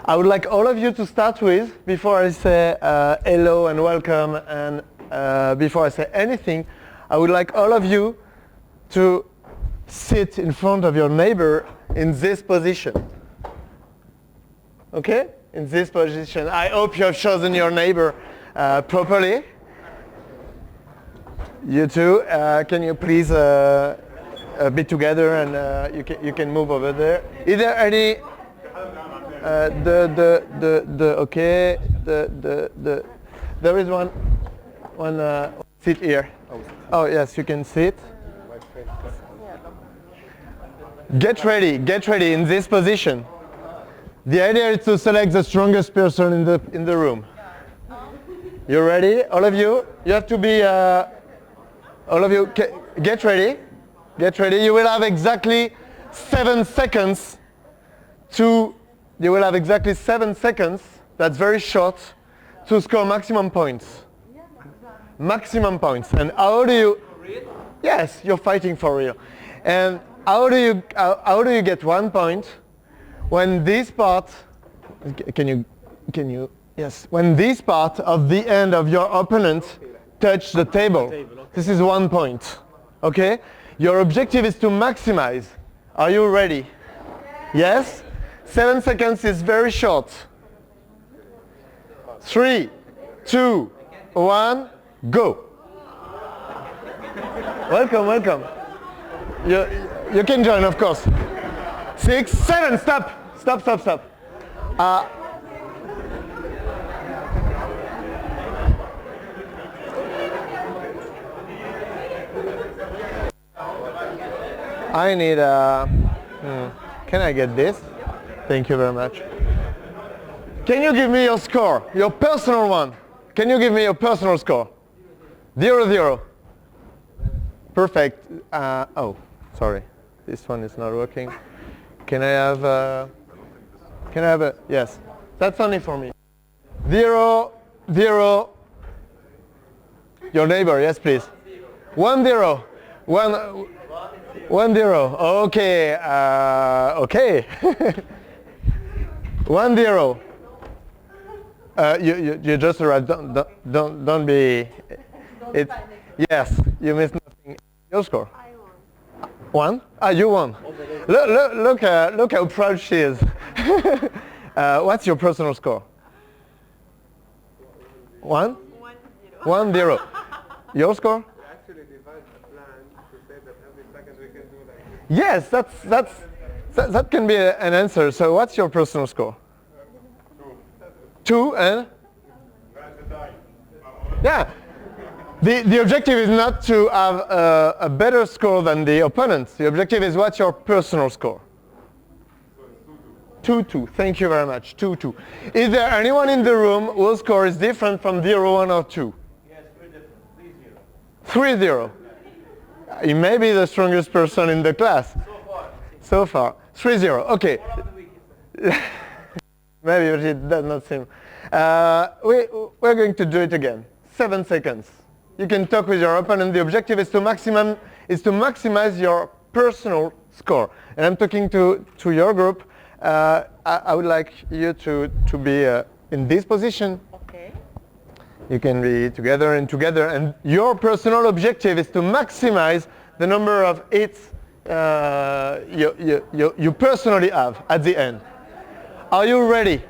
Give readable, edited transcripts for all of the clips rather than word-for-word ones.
I would like all of you to start with, before I say hello and welcome, and before I say anything, I would like all of you to sit in front of your neighbor in this position. Okay? In this position. I hope you have chosen your neighbor properly. You too. Can you please be together, and you can move over there. Is there any there is one seat here. Oh yes, you can sit. Get ready in this position. The idea is to select the strongest person in the room. You ready? All of you? You have to be all of you, get ready. Get ready. You will have exactly 7 seconds that's very short, to score maximum points. Maximum points. And how do you? Yes, you're fighting for real. And how do you get 1 point when this part? Can you? Yes. When this part of the end of your opponent touch the table. This is 1 point. Okay? Your objective is to maximize. Are you ready? Yes? 7 seconds is very short. 3, 2, 1, go. Welcome. You can join, of course. 6, 7, stop. I need can I get this? Thank you very much. Can you give me your score? Your personal one. Can you give me your personal score? 0-0. Perfect. Oh, sorry. This one is not working. Can I have a, yes. That's only for me. 0-0. Your neighbor, yes please. 1-0. 1-0. Okay. Okay. 1-0. You just arrived. Don't be. Yes, you missed nothing. Your score. I won. 1? Ah, you won. Look how proud she is. What's your personal score? 1? 1-0. Your score? Yes, that can be an answer. So what's your personal score? 2 and? Yeah. The objective is not to have a better score than the opponent. The objective is what's your personal score? 2-2. Thank you very much. 2-2. Is there anyone in the room whose score is different from 0-1 or 2? Yes, 3-0. 3-0. You may be the strongest person in the class. So far. 3-0. Okay. Maybe it does not seem. We're going to do it again. 7 seconds. You can talk with your opponent. The objective is to maximize your personal score. And I'm talking to your group. I would like you to be in this position. Okay. You can be together, and your personal objective is to maximize the number of hits you personally have at the end. Are you ready?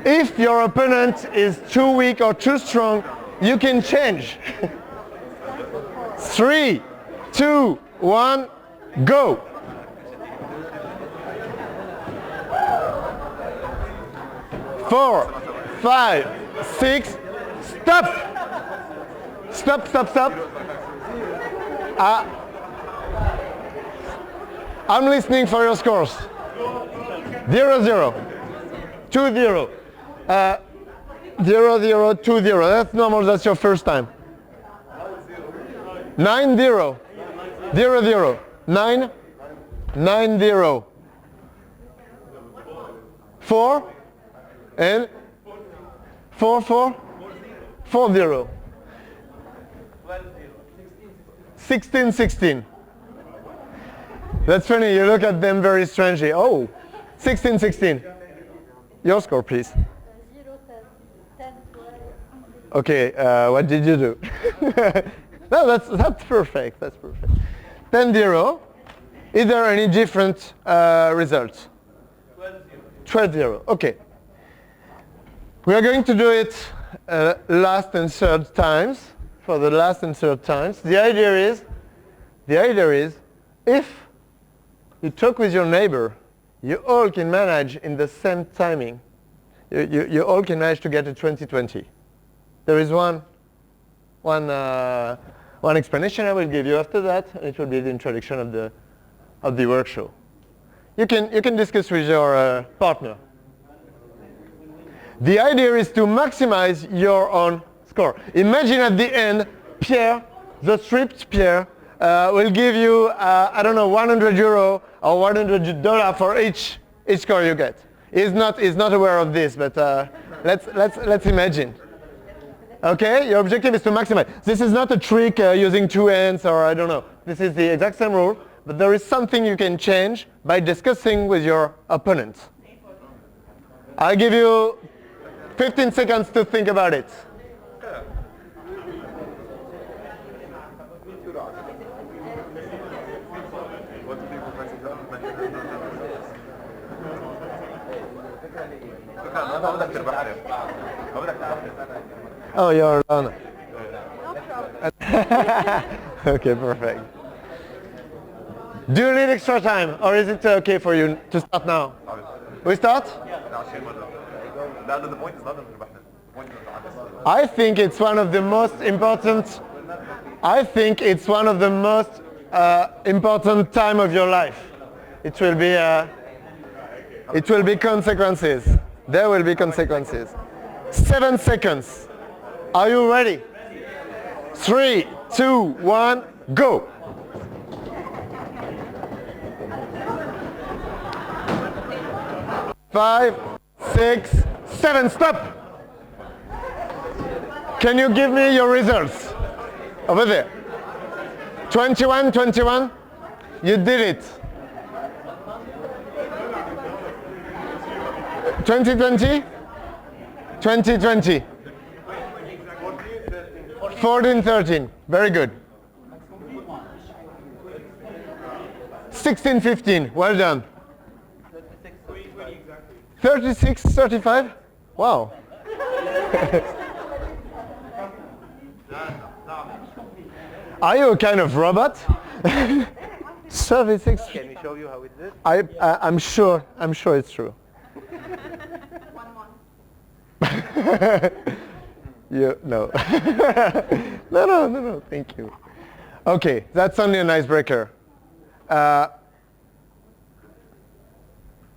If your opponent is too weak or too strong, you can change. 3, 2, 1, go. 4, 5, 6, stop. Stop. I'm listening for your scores. 0-0, 2-0, 0-0, 2-0. That's normal. That's your first time. 9-0, 0-0, 9-0. 4 and 4-4, 4-0. 16-16. That's funny. You look at them very strangely. Oh, 16, 16. Your score, please. 0, 10, 12. Okay, what did you do? No, that's perfect. That's perfect. 10, 0. Is there any different results? 12, 0. Okay. We are going to do it last and third times. For the last and third times. The idea is, if you talk with your neighbor, you all can manage in the same timing. You all can manage to get a 2020. There is one explanation I will give you after that, and it will be the introduction of the workshop. You can discuss with your partner. The idea is to maximize your own score. Imagine at the end, Pierre, the stripped Pierre, will give you, I don't know, 100 euro or $100 for each score you get. He's not aware of this, but let's imagine. Okay, your objective is to maximize. This is not a trick using two hands or I don't know. This is the exact same rule, but there is something you can change by discussing with your opponent. I'll give you 15 seconds to think about it. Oh, you're alone. Okay, perfect. Do you need extra time, or is it okay for you to start now? We start? I think it's one of the most important. I think it's one of the most important time of your life. It will be consequences. There will be consequences. 7 seconds. Are you ready? 3, 2, 1, go. Five, 6, 7, stop. Can you give me your results? Over there. 21, 21. You did it. 2020? 2020. 14, 13. Very good. 16, 15. Well done. 36, 35? Wow. Are you a kind of robot? 36. Can we show you how it did? I'm sure it's true. 1 month. No. No, thank you. Okay, that's only an icebreaker. I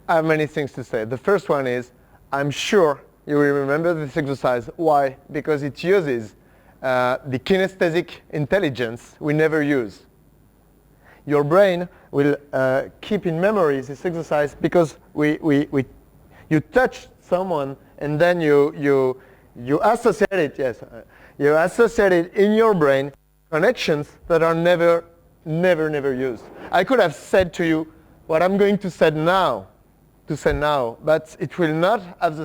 have many things to say. The first one is, I'm sure you will remember this exercise. Why? Because it uses the kinesthetic intelligence we never use. Your brain will keep in memory this exercise because you touch someone and then you associate it. Yes, you associate it in your brain connections that are never used. I could have said to you what I'm going to say now, but it will not have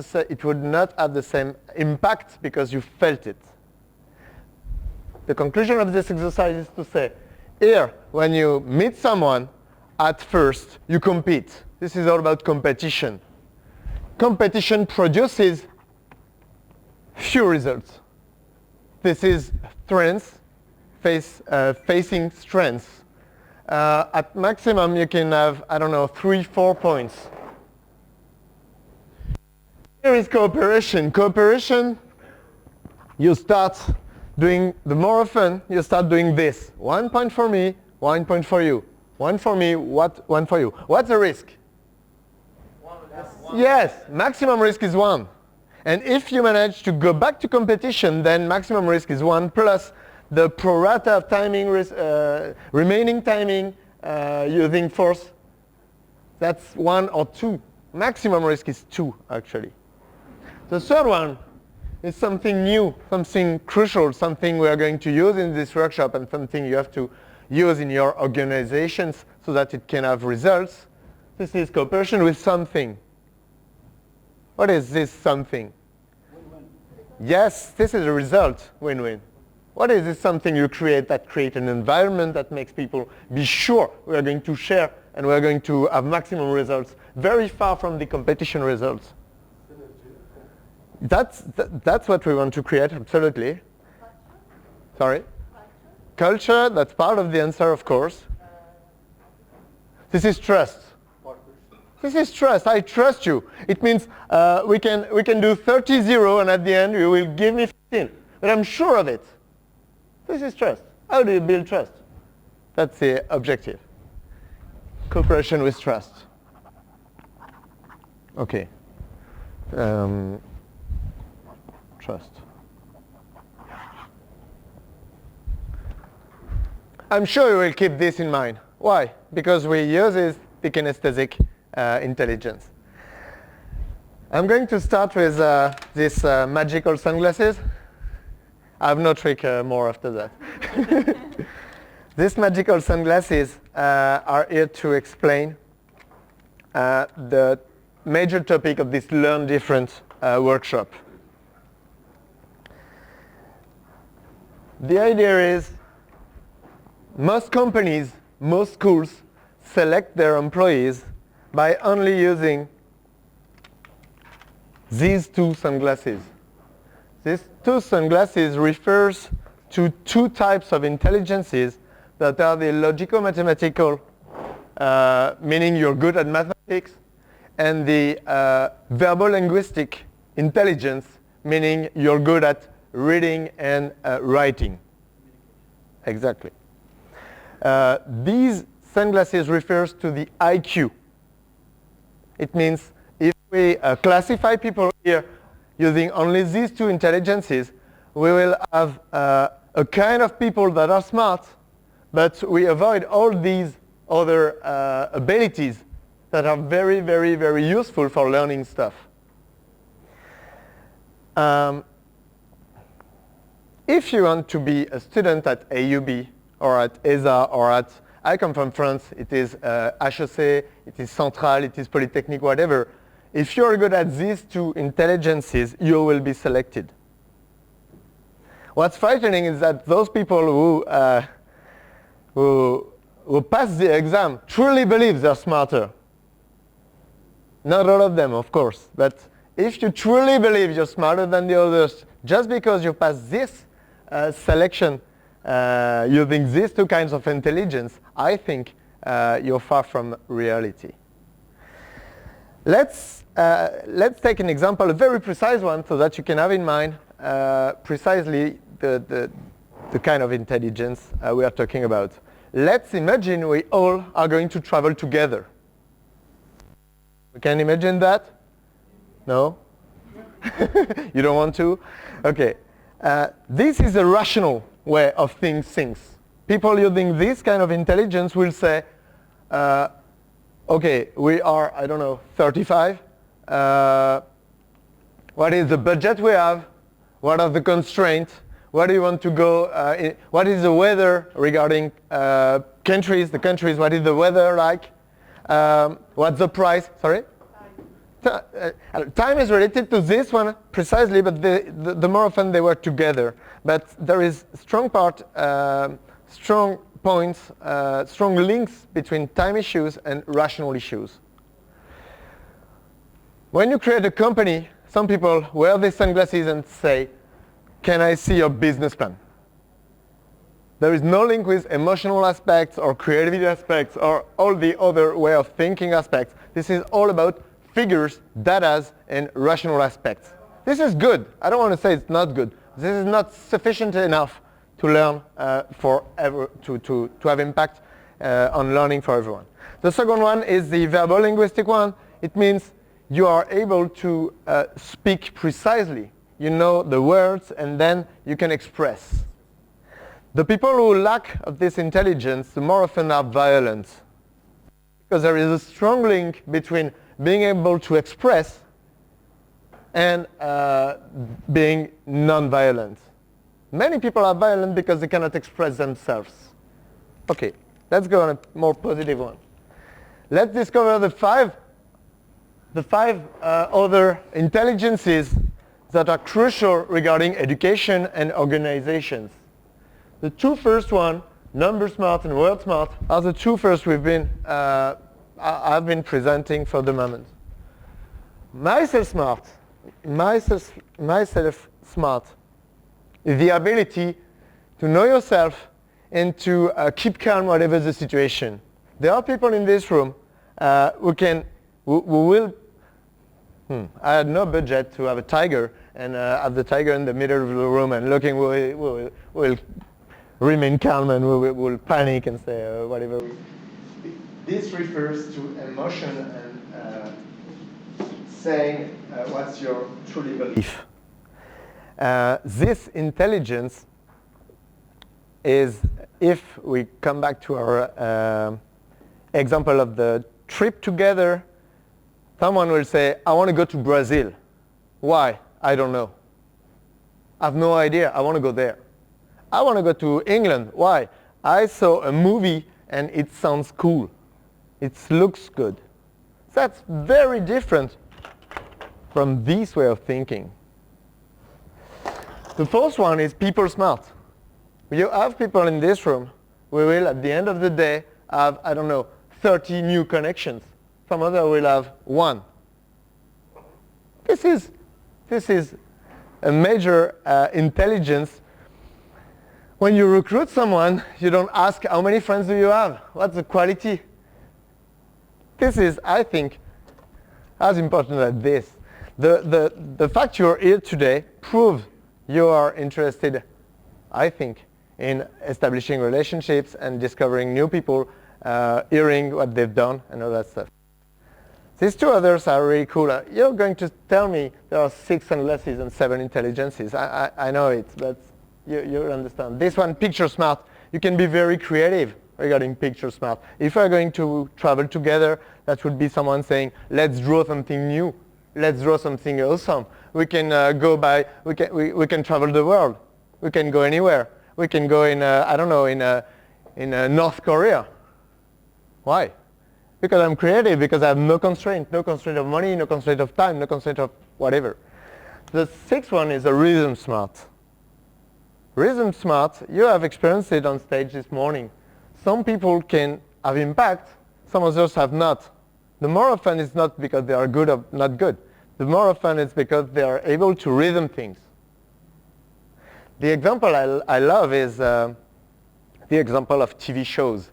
the same impact because you felt it. The conclusion of this exercise is to say, here, when you meet someone, at first, you compete. This is all about competition. Competition produces few results. This is strengths facing strengths. At maximum, you can have, 3, 4 points. Here is cooperation. Cooperation, you start doing, the more often you start doing this. 1 point for me, 1 point for you. 1 for me, 1 for you. What's the risk? 1. Yes, maximum risk is 1. And if you manage to go back to competition, then maximum risk is 1 plus the pro rata of timing risk, remaining timing using force. That's 1 or 2. Maximum risk is 2, actually. The third one is something new, something crucial, something we are going to use in this workshop and something you have to use in your organizations so that it can have results. This is cooperation with something. What is this something? Win-win. Yes, this is a result, win-win. What is this something you create that create an environment that makes people be sure we are going to share and we are going to have maximum results, very far from the competition results? That's what we want to create, absolutely. Sorry? Culture, that's part of the answer, of course. This is trust. This is trust. I trust you. It means we can do 30-0 and at the end you will give me 15. But I'm sure of it. This is trust. How do you build trust? That's the objective. Cooperation with trust. Okay. Trust. I'm sure you will keep this in mind. Why? Because we use the kinesthetic intelligence. I'm going to start with these magical sunglasses. I have no trick more after that. These magical sunglasses are here to explain the major topic of this Learn Different workshop. The idea is most companies, most schools select their employees by only using these two sunglasses. These two sunglasses refers to two types of intelligences that are the logico-mathematical, meaning you're good at mathematics, and the verbo-linguistic intelligence, meaning you're good at reading and writing. Exactly. These sunglasses refers to the IQ. It means if we classify people here using only these two intelligences, we will have a kind of people that are smart, but we avoid all these other abilities that are very, very, very useful for learning stuff. If you want to be a student at AUB or at ESA or at, I come from France, it is HEC, it is Central, it is Polytechnique, whatever. If you're good at these two intelligences, you will be selected. What's frightening is that those people who pass the exam truly believe they're smarter. Not all of them, of course, but if you truly believe you're smarter than the others, just because you pass this selection using these two kinds of intelligence, I think you're far from reality. Let's take an example, a very precise one, so that you can have in mind precisely the kind of intelligence we are talking about. Let's imagine we all are going to travel together. We can imagine that? No? You don't want to? Okay. This is a rational way of thinking things. People using this kind of intelligence will say, okay, we are, I don't know, 35. What is the budget we have? What are the constraints? Where do you want to go? What is the weather regarding countries? The countries, what is the weather like? What's the price? Sorry? Time is related to this one precisely, but the more often they work together. But there is strong strong points, strong links between time issues and rational issues. When you create a company, some people wear these sunglasses and say, can I see your business plan? There is no link with emotional aspects or creativity aspects or all the other way of thinking aspects. This is all about figures, data, and rational aspects. This is good. I don't want to say it's not good. This is not sufficient enough to learn to have impact on learning for everyone. The second one is the verbal linguistic one. It means you are able to speak precisely. You know the words and then you can express. The people who lack of this intelligence, the more often are violent. Because there is a strong link between being able to express and being non-violent. Many people are violent because they cannot express themselves. Okay, let's go on a more positive one. Let's discover the five other intelligences that are crucial regarding education and organizations. The two first one, number smart and word smart, are the two first I've been presenting for the moment. Myself smart is the ability to know yourself and to keep calm whatever the situation. There are people in this room who will. I had no budget to have a tiger and have the tiger in the middle of the room and looking will remain calm and will panic and say whatever. This refers to emotion and saying what's your truly belief. This intelligence is, if we come back to our example of the trip together, someone will say, I want to go to Brazil. Why? I don't know. I have no idea. I want to go there. I want to go to England. Why? I saw a movie and it sounds cool. It looks good. That's very different from this way of thinking. The first one is people smart. You have people in this room who will, at the end of the day, have, I don't know, 30 new connections. Some other will have one. This is a major intelligence. When you recruit someone, you don't ask how many friends do you have? What's the quality? This is, I think, as important as this. The fact you're here today proves you are interested, I think, in establishing relationships and discovering new people, hearing what they've done and all that stuff. These two others are really cool. You're going to tell me there are 6 unlesses and 7 intelligences. I know it, but you understand. This one, picture smart. You can be very creative regarding picture smart. If we're going to travel together, that would be someone saying, let's draw something new. Let's draw something awesome. We can we can travel the world. We can go anywhere. We can go in, I don't know, in North Korea. Why? Because I'm creative, because I have no constraint of money, no constraint of time, no constraint of whatever. The 6th one is a rhythm smart. Rhythm smart, you have experienced it on stage this morning. Some people can have impact, some others have not. The more often it's not because they are good or not good. The more often it's because they are able to rhythm things. The example I love is the example of TV shows.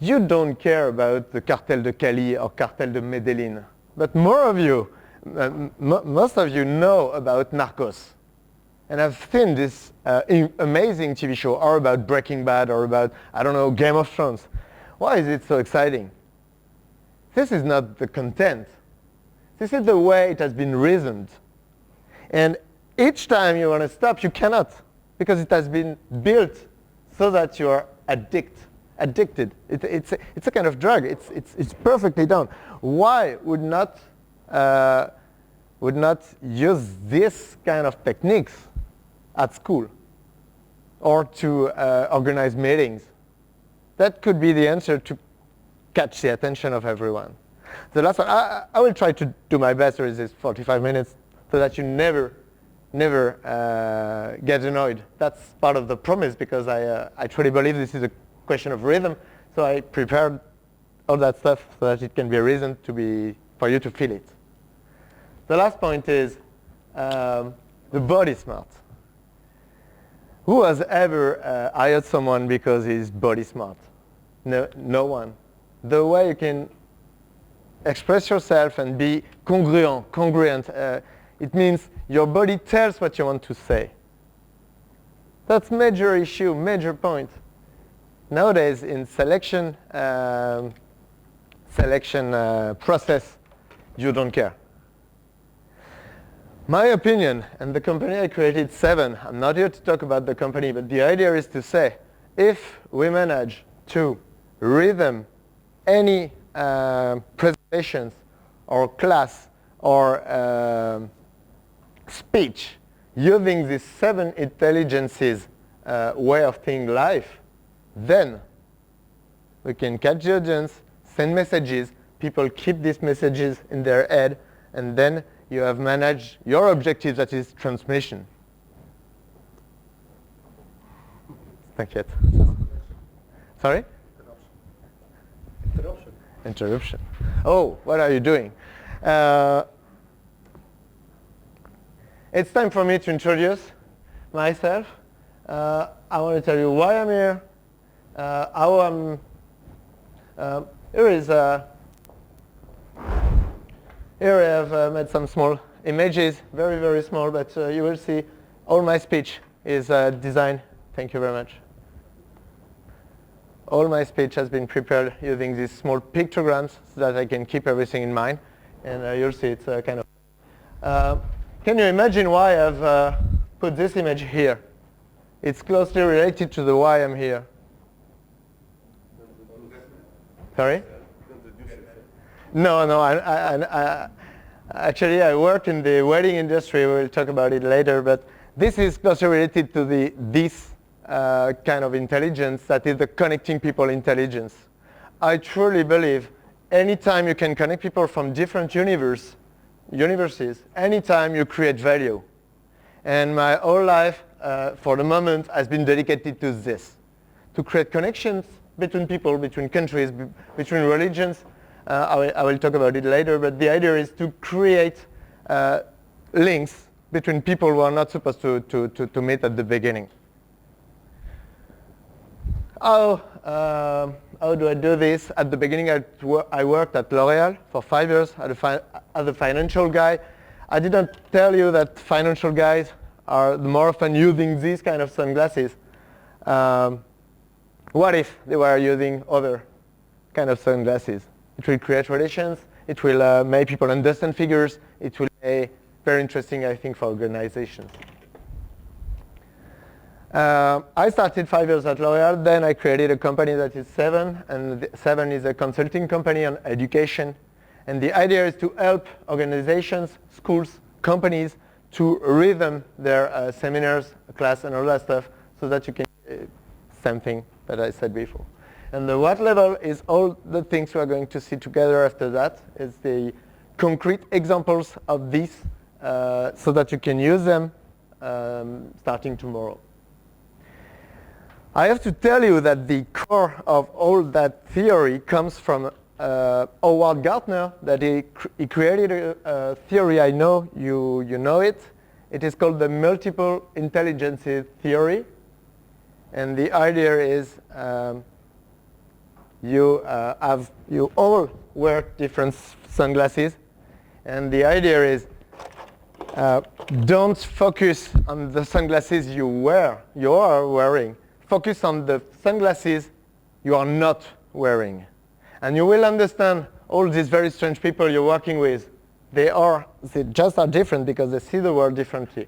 You don't care about the Cartel de Cali or Cartel de Medellin, but more of you, most of you know about Narcos. And I've seen this amazing TV show or about Breaking Bad or about, I don't know, Game of Thrones. Why is it so exciting? This is not the content. This is the way it has been reasoned. And each time you want to stop, you cannot, because it has been built so that you are addicted. It's a kind of drug. It's perfectly done. Why would not use this kind of techniques at school or to organize meetings? That could be the answer to catch the attention of everyone. The last one, I will try to do my best with this 45 minutes so that you never get annoyed. That's part of the promise, because I truly believe this is a question of rhythm. So I prepared all that stuff so that it can be a reason for you to feel it. The last point is the body smart. Who has ever hired someone because he's body smart? No one. The way you can express yourself and be congruent, it means your body tells what you want to say. That's major issue, major point. Nowadays, in selection process, you don't care. My opinion, and the company I created, 7, I'm not here to talk about the company, but the idea is to say, if we manage to rhythm any presentations or class or speech using these 7 intelligences way of thinking life, then We can catch the audience, send messages, people keep these messages in their head, and then you have managed your objective, that is transmission. Thank you. Sorry? Interruption. Interruption. Oh, what are you doing? It's time for me to introduce myself. I want to tell you why I'm here, how I'm. Here I have made some small images, very, very small, but you will see all my speech is designed. Thank you very much. All my speech has been prepared using these small pictograms so that I can keep everything in mind. And you'll see it's kind of... can you imagine why I've put this image here? It's closely related to the why I'm here. Sorry? No, actually I work in the wedding industry. We'll talk about it later, but this is closely related to this kind of intelligence, that is the connecting people intelligence. I truly believe anytime you can connect people from different universes, anytime you create value. And my whole life, for the moment, has been dedicated to this, to create connections between people, between countries, between religions. I will talk about it later, but the idea is to create links between people who are not supposed to meet at the beginning. How do I do this? At the beginning, I worked at L'Oréal for 5 years as a financial guy. I didn't tell you that financial guys are more often using these kind of sunglasses. What if they were using other kind of sunglasses? It will create relations. It will make people understand figures. It will be very interesting, I think, for organizations. I started 5 years at L'Oréal. Then I created a company that is Seven, and Seven is a consulting company on education. And the idea is to help organizations, schools, companies to rhythm their seminars, class, and all that stuff, so that you can same thing that I said before. And the what level is all the things we are going to see together after that. It's the concrete examples of this, so that you can use them starting tomorrow. I have to tell you that the core of all that theory comes from Howard Gardner, that he created a theory. I know you know it. It is called the multiple intelligences theory. And the idea is you all wear different sunglasses. And the idea is don't focus on the sunglasses you are wearing. Focus on the sunglasses you are not wearing. And you will understand all these very strange people you're working with. They just are different because they see the world differently.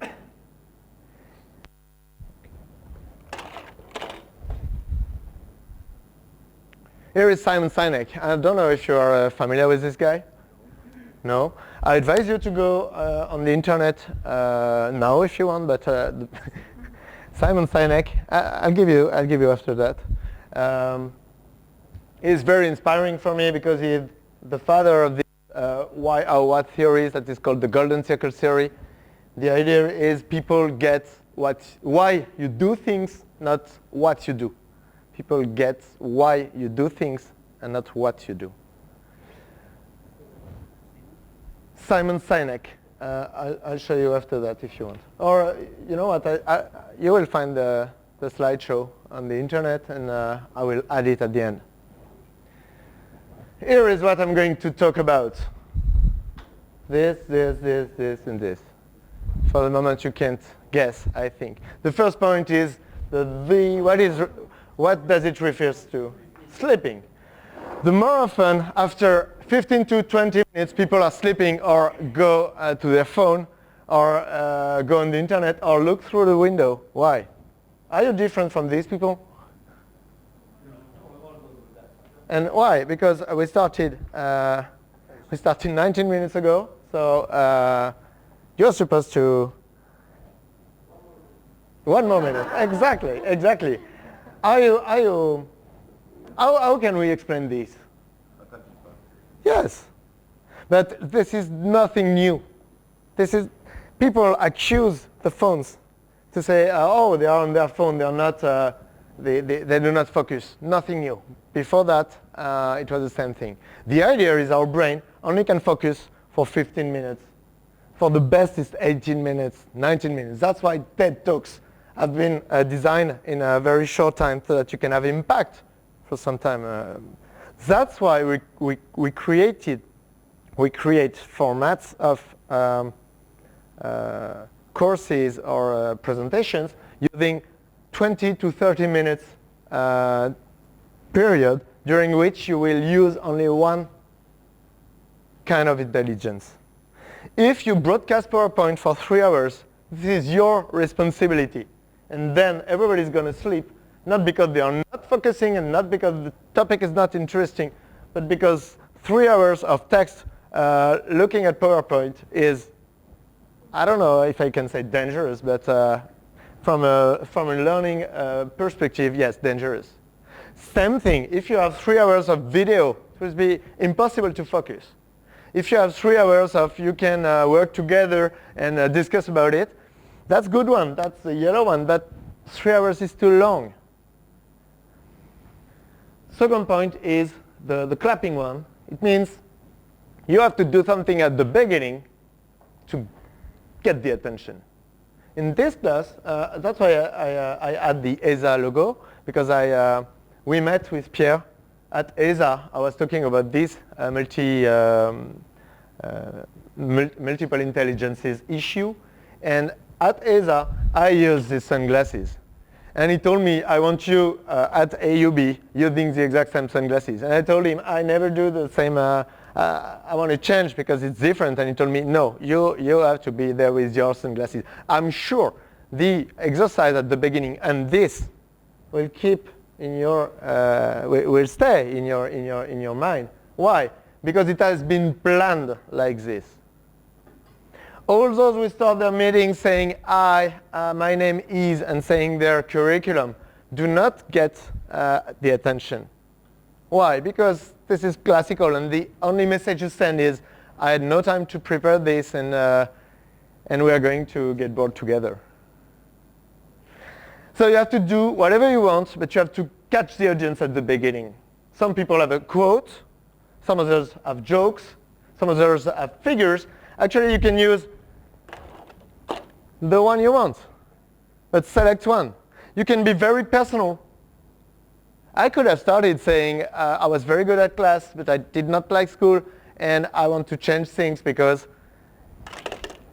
Here is Simon Sinek. I don't know if you are familiar with this guy. No? I advise you to go on the internet now if you want, but Simon Sinek, I'll give you after that. He's very inspiring for me because he's the father of the why or what theories that is called the golden circle theory. The idea is people get why you do things, not what you do. People get why you do things and not what you do. Simon Sinek. I'll show you after that if you want. Or you know what? You will find the slideshow on the internet, and I will add it at the end. Here is what I'm going to talk about. This, and this. For the moment, you can't guess, I think. The first point is what does it refer to? Sleeping. The more often, after 15 to 20 minutes, people are sleeping or go to their phone or go on the internet or look through the window. Why? Are you different from these people? And why? Because we started 19 minutes ago, so you're supposed to... One more minute. Exactly. Are you How can we explain this? Yes. But this is nothing new. This is, people accuse the phones to say, oh, they are on their phone, they are not, they do not focus. Nothing new. Before that, it was the same thing. The idea is our brain only can focus for 15 minutes. For the best, it's 18 minutes, 19 minutes. That's why TED Talks have been designed in a very short time so that you can have impact for some time. That's why we create formats of courses or presentations using 20 to 30 minutes period during which you will use only one kind of intelligence. If you broadcast PowerPoint for 3 hours, this is your responsibility. And then everybody's going to sleep, not because they are not focusing and not because the topic is not interesting, but because 3 hours of text looking at PowerPoint is, I don't know if I can say dangerous, but from a learning perspective, yes, dangerous. Same thing, if you have 3 hours of video, it will be impossible to focus. If you have 3 hours of you can work together and discuss about it, that's a good one, that's the yellow one, but 3 hours is too long. Second point is the clapping one. It means you have to do something at the beginning to get the attention. In this class, that's why I add the ESA logo, because we met with Pierre at ESA. I was talking about this multiple intelligences issue, and at ESA, I use these sunglasses. And he told me, I want you at AUB using the exact same sunglasses. And I told him, I never do the same, I want to change because it's different. And he told me, no, you have to be there with your sunglasses. I'm sure the exercise at the beginning and this will keep in your, will stay in your mind. Why? Because it has been planned like this. All those who start their meeting saying, my name is, and saying their curriculum, do not get the attention. Why? Because this is classical, and the only message you send is, I had no time to prepare this, and we are going to get bored together. So you have to do whatever you want, but you have to catch the audience at the beginning. Some people have a quote, some others have jokes, some others have figures. Actually, you can use the one you want, but select one. You can be very personal. I could have started saying, I was very good at class, but I did not like school, and I want to change things because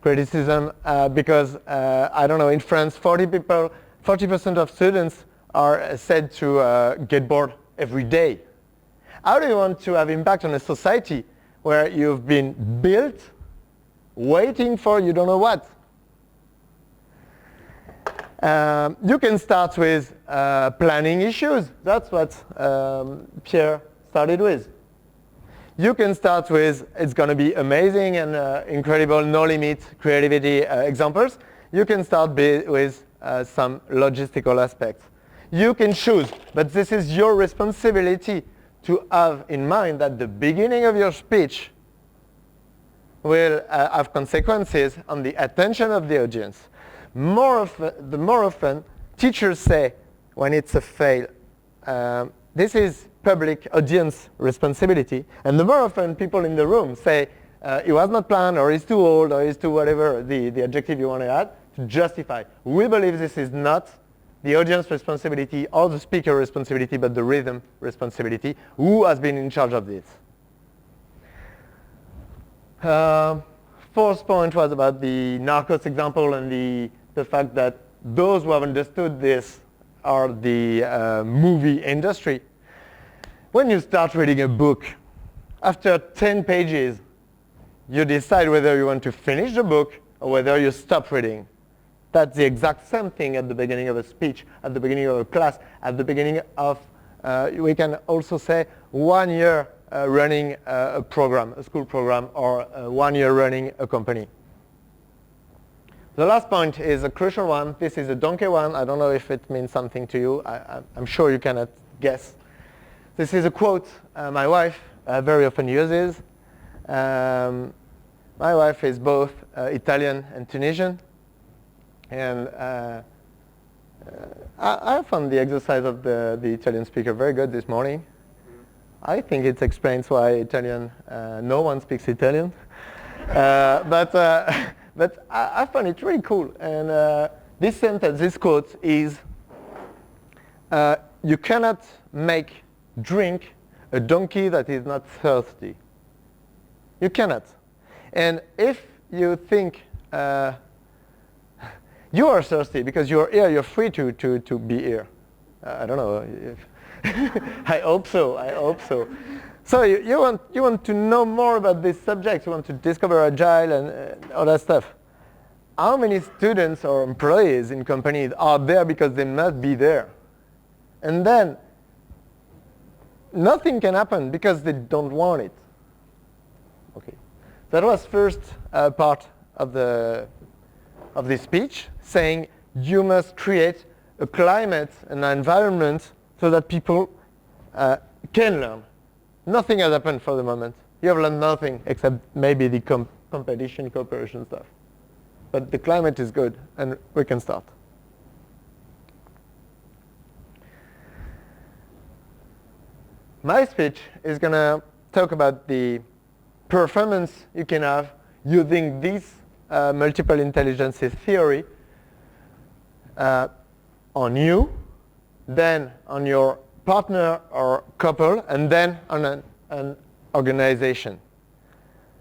criticism, because, I don't know, in France, 40% of students are said to get bored every day. How do you want to have impact on a society where you've been built waiting for you don't know what? You can start with planning issues. That's what Pierre started with. You can start with, it's going to be amazing and incredible, no limit creativity examples. You can start with some logistical aspects. You can choose, but this is your responsibility to have in mind that the beginning of your speech will have consequences on the attention of the audience. The more often teachers say when it's a fail, this is public audience responsibility, and the more often people in the room say it was not planned, or it's too old, or it's too whatever the adjective you want to add, to justify. We believe this is not the audience responsibility or the speaker responsibility, but the rhythm responsibility. Who has been in charge of this? Fourth point was about the Narcos example and the fact that those who have understood this are the movie industry. When you start reading a book, after 10 pages, you decide whether you want to finish the book or whether you stop reading. That's the exact same thing at the beginning of a speech, at the beginning of a class, at the beginning of, we can also say 1 year running a program, a school program, or 1 year running a company. The last point is a crucial one. This is a donkey one. I don't know if it means something to you. I'm sure you cannot guess. This is a quote my wife very often uses. My wife is both Italian and Tunisian. And I found the exercise of the Italian speaker very good this morning. I think it explains why Italian, no one speaks Italian. But I found it really cool. And this sentence, this quote is, you cannot make drink a donkey that is not thirsty. You cannot. And if you think you are thirsty because you're here, you're free to be here. I don't know. I hope so. I hope so. So you want to know more about this subject. You want to discover Agile and all that stuff. How many students or employees in companies are there because they must be there? And then nothing can happen because they don't want it. Okay. That was first part of this speech, saying you must create a climate, an environment, so that people can learn. Nothing has happened for the moment. You have learned nothing except maybe the competition, cooperation stuff. But the climate is good, and we can start. My speech is going to talk about the performance you can have using this multiple intelligences theory on you, then on your partner or couple, and then on an organization.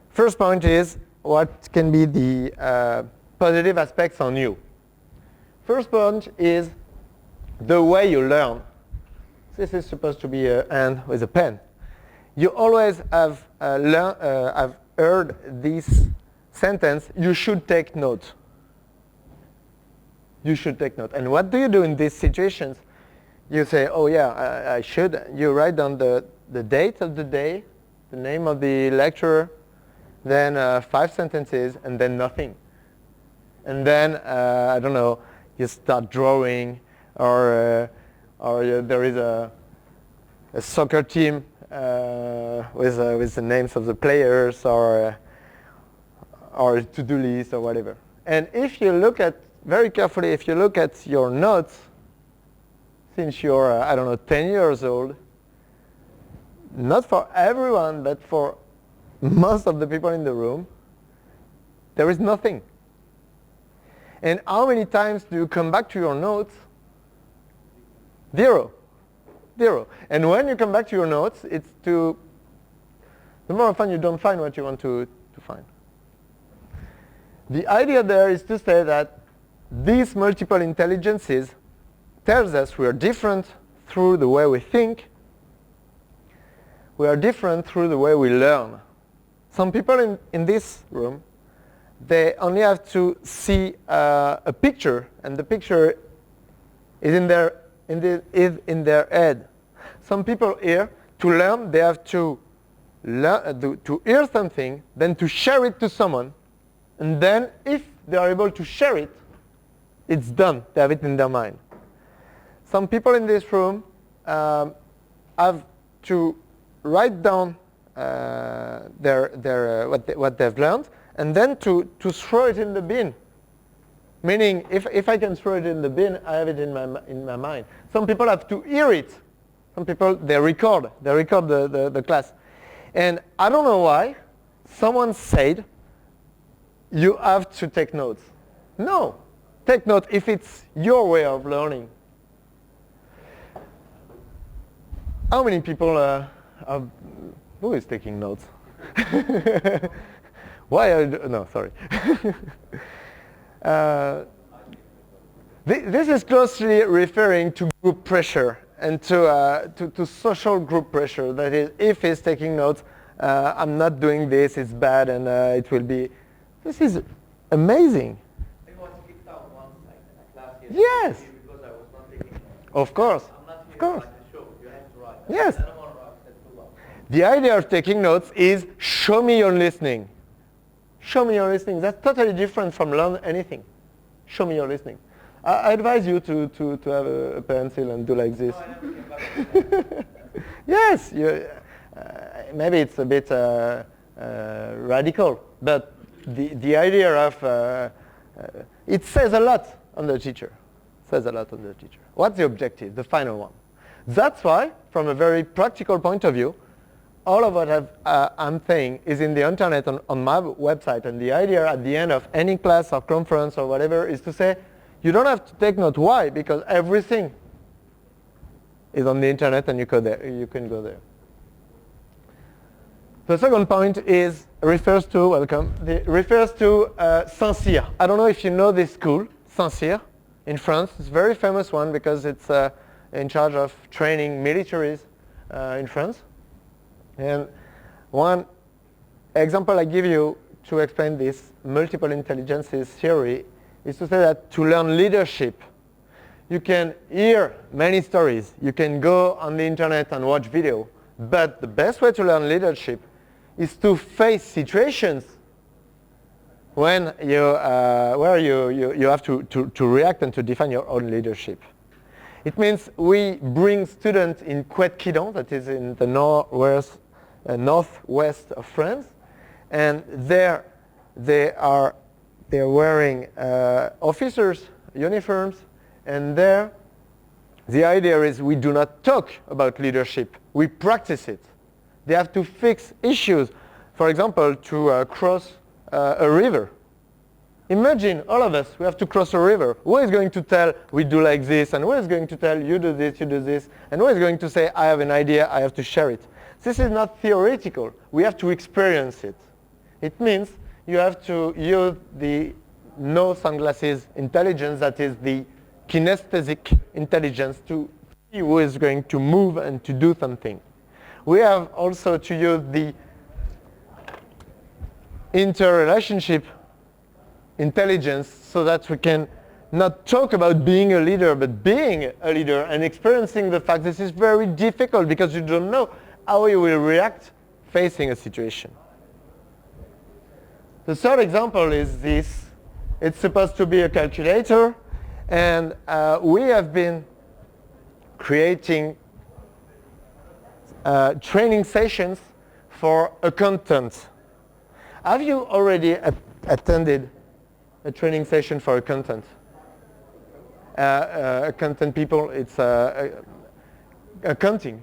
First point is what can be the positive aspects on you. First point is the way you learn. This is supposed to be an hand with a pen. You always have heard this sentence, you should take notes. You should take note. And what do you do in these situations? You say, oh yeah, I should. You write down the date of the day, the name of the lecturer, then 5 sentences, and then nothing. And then, I don't know, you start drawing, or there is a soccer team with the names of the players, or a to-do list, or whatever. And if you look at, very carefully, if you look at your notes, since you're, I don't know, 10 years old, not for everyone, but for most of the people in the room, there is nothing. And how many times do you come back to your notes? 0. 0. And when you come back to your notes, it's the more often you don't find what you want to find. The idea there is to say that these multiple intelligences tells us we are different through the way we think. We are different through the way we learn. Some people in this room, they only have to see a picture, and the picture is in their head. Some people here, to learn, they have to hear something, then to share it to someone, and then if they are able to share it, it's done. They have it in their mind. Some people in this room have to write down what they've learned, and then to throw it in the bin. Meaning, if I can throw it in the bin, I have it in my mind. Some people have to hear it. Some people, they record the class. And I don't know why, someone said, you have to take notes. No, take note if it's your way of learning. How many people who is taking notes? Why are you, no, sorry. This is closely referring to group pressure and to social group pressure. That is, if he's taking notes, I'm not doing this, it's bad, and it will be. This is amazing. I was kicked out once in a class yesterday Yes. because I was not taking notes. Of course. I'm not here Of course. to write the show. You have to write. Yes. I don't want to write. That's too long. The idea of taking notes is show me your listening. Show me your listening. That's totally different from learn anything. Show me your listening. I advise you to have a pencil and do like this. No, I never came back to that. Yes, maybe it's a bit radical, but the idea of it says a lot on the teacher. Says a lot on the teacher. What's the objective? The final one. That's why, from a very practical point of view, all of what I'm saying is in the internet on my website. And the idea at the end of any class or conference or whatever is to say, you don't have to take note. Why? Because everything is on the internet and you can go there. The second point refers to Saint-Cyr. I don't know if you know this school, Saint-Cyr, in France. It's a very famous one because it's in charge of training militaries in France. And one example I give you to explain this multiple intelligences theory is to say that to learn leadership, you can hear many stories. You can go on the internet and watch video. But the best way to learn leadership is to face situations when where you have to react and to define your own leadership. It means we bring students in Couët-Quidon, that is in the northwest of France, and there they're wearing officers' uniforms, and there the idea is we do not talk about leadership, we practice it. They have to fix issues, for example, to cross a river. Imagine all of us, we have to cross a river. Who is going to tell we do like this, and who is going to tell you do this, and who is going to say I have an idea, I have to share it? This is not theoretical. We have to experience it. It means you have to use the no sunglasses intelligence, that is the kinesthetic intelligence, to see who is going to move and to do something. We have also to use the interrelationship intelligence so that we can not talk about being a leader, but being a leader and experiencing the fact this is very difficult because you don't know how you will react facing a situation. The third example is this. It's supposed to be a calculator, and we have been creating training sessions for accountants. Have you already attended a training session for accountant? Accountant people, it's accounting.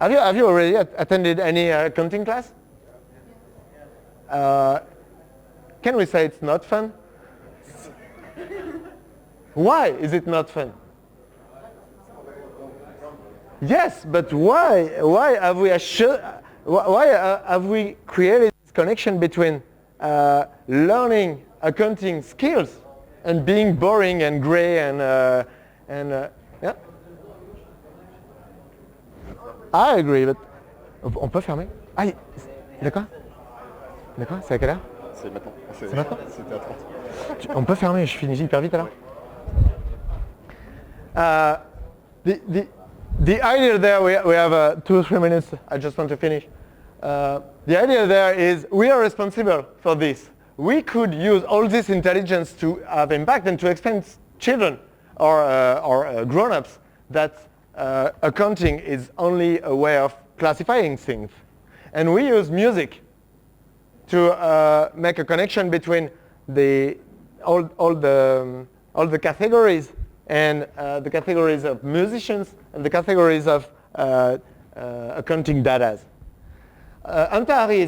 Have you already attended any accounting class? Can we say it's not fun? Why is it not fun? Yes, but why? Why have we created this connection between learning accounting skills and being boring and gray and yeah? I agree, but on peut fermer? Ah, d'accord? D'accord, c'est à quelle heure? C'est maintenant. C'est maintenant? C'était à 30. On peut fermer, je finis hyper vite alors. The idea there, we have 2 or 3 minutes, I just want to finish. The idea there is we are responsible for this. We could use all this intelligence to have impact and to explain to children or grown-ups that accounting is only a way of classifying things. And we use music to make a connection between all the categories and the categories of musicians and the categories of accounting data. Antari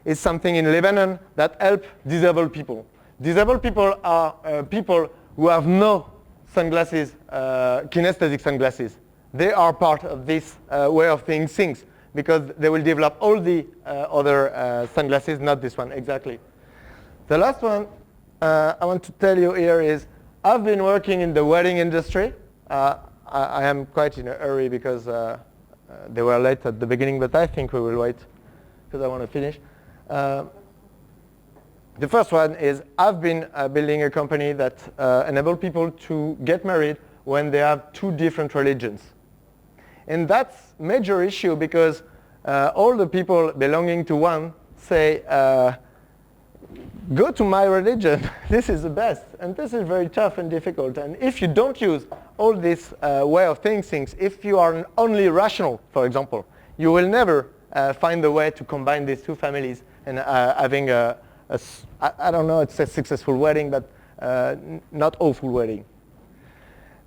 is something in Lebanon that helps disabled people. Disabled people are people who have no sunglasses, kinesthetic sunglasses. They are part of this way of seeing things because they will develop all the other sunglasses, not this one exactly. The last one I want to tell you here is I've been working in the wedding industry. I am quite in a hurry because they were late at the beginning, but I think we will wait because I want to finish. The first one is I've been building a company that enables people to get married when they have 2 different religions. And that's a major issue because all the people belonging to one say, go to my religion. This is the best. And this is very tough and difficult. And if you don't use all this way of thinking things, if you are only rational, for example, you will never find the way to combine these two families and having I don't know, it's a successful wedding, but not awful wedding.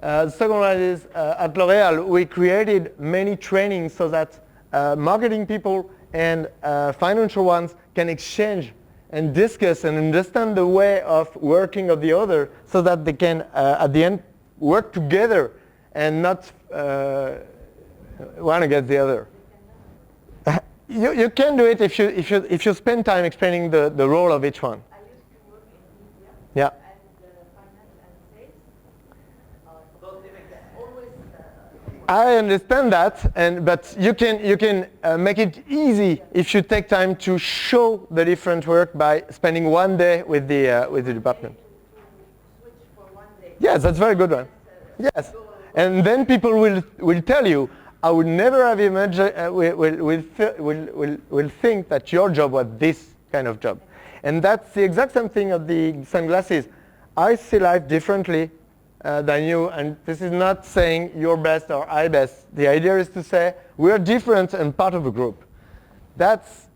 The second one is at L'Oréal, we created many trainings so that marketing people and financial ones can exchange and discuss and understand the way of working of the other so that they can, at the end, work together and not one against the other. You can do it if you spend time explaining the role of each one. I used to work in India. Yeah. And finance and sales. Don't limit that. Always. I understand that, but you can make it easy if you take time to show the different work by spending one day with the department. Switch for one day. Yes, that's a very good one. Yes, and then people will tell you, I would never have imagined, will think that your job was this kind of job. And that's the exact same thing of the sunglasses. I see life differently than you, and this is not saying you're best or I best. The idea is to say we're different and part of a group. That's,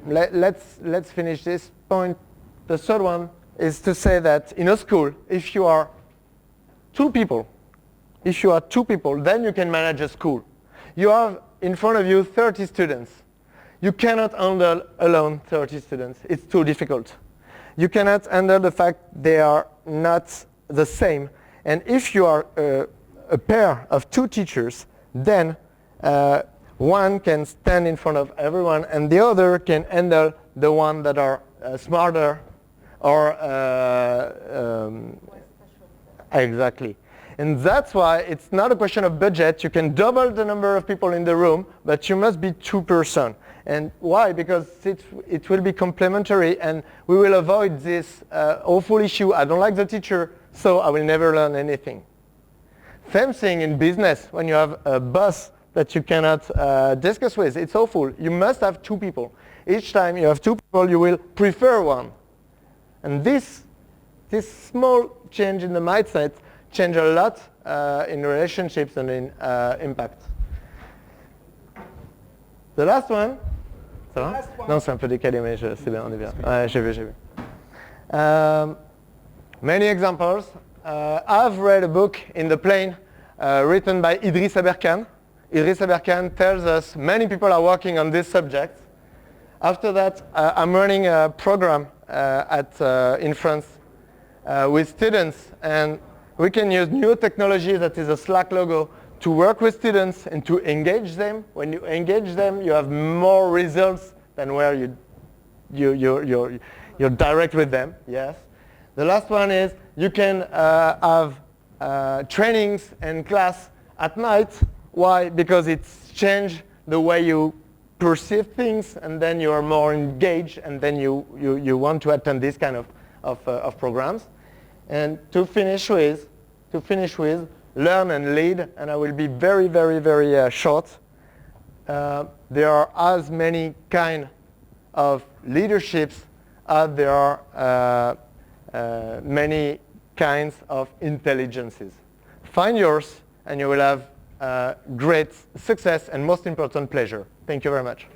let's finish this point. The third one is to say that in a school, if you are two people, then you can manage a school. You have in front of you 30 students. You cannot handle alone 30 students. It's too difficult. You cannot handle the fact they are not the same. And if you are a pair of two teachers, then one can stand in front of everyone and the other can handle the one that are smarter or exactly. And that's why it's not a question of budget. You can double the number of people in the room, but you must be 2 persons. And why? Because it will be complementary, and we will avoid this awful issue. I don't like the teacher, so I will never learn anything. Same thing in business. When you have a boss that you cannot discuss with, it's awful. You must have 2 people. Each time you have 2 people, you will prefer one. And this small change in the mindset change a lot in relationships and in impact. The last one. Ça va? Non, c'est un peu décalé, mais c'est bien, on est bien. Ouais, j'ai vu. Many examples. I've read a book in the plane written by Idriss Aberkan. Idriss Aberkan tells us many people are working on this subject. After that, I'm running a program in France with students, and we can use new technology that is a Slack logo to work with students and to engage them. When you engage them, you have more results than where you're direct with them. Yes. The last one is you can have trainings and class at night. Why? Because it's changed the way you perceive things, and then you are more engaged, and then you want to attend this kind of programs. And to finish with, learn and lead, and I will be very, very, very short. There are as many kind of leaderships as there are many kinds of intelligences. Find yours, and you will have great success and, most important, pleasure. Thank you very much.